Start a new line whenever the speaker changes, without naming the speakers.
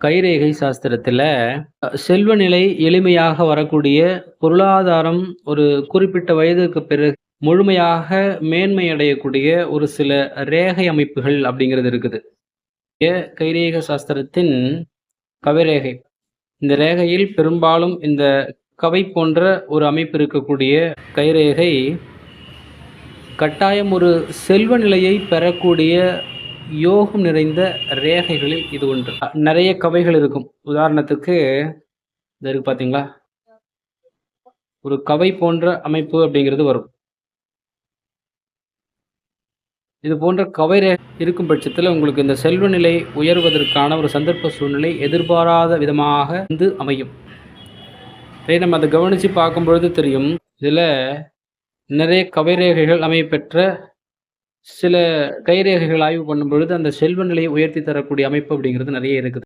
கைரேகை சாஸ்திரத்துல செல்வ நிலை எளிமையாக வரக்கூடிய, பொருளாதாரம் ஒரு குறிப்பிட்ட வயதுக்கு பிறகு முழுமையாக மேன்மை அடையக்கூடிய ஒரு சில ரேகை அமைப்புகள் அப்படிங்கிறது இருக்குது. கைரேக சாஸ்திரத்தின் கவைரேகை. இந்த ரேகையில் பெரும்பாலும் இந்த கவை போன்ற ஒரு அமைப்பு இருக்கக்கூடிய கைரேகை கட்டாயம் ஒரு செல்வ நிலையை பெறக்கூடிய யோகம் நிறைந்த ரேகைகளில் இது ஒன்று. நிறைய கவைகள் இருக்கும். உதாரணத்துக்கு இது இருக்கு பார்த்தீங்களா? ஒரு கவை போன்ற அமைப்பு அப்படிங்கிறது வரும். இது போன்ற கவை ரேகை இருக்கும் பட்சத்தில் உங்களுக்கு இந்த செல்வ நிலை உயர்வதற்கான ஒரு சந்தர்ப்ப சூழ்நிலை எதிர்பாராத விதமாக வந்து அமையும். இதை நம்ம அதை கவனித்து பார்க்கும்பொழுது தெரியும். இதில் நிறைய கவைரேகைகள் அமையப்பெற்ற சில கைரேகைகள் ஆய்வு பண்ணும்பொழுது அந்த செல்வ நிலையை உயர்த்தி தரக்கூடிய அமைப்பு அப்படிங்கிறது நிறைய இருக்குது.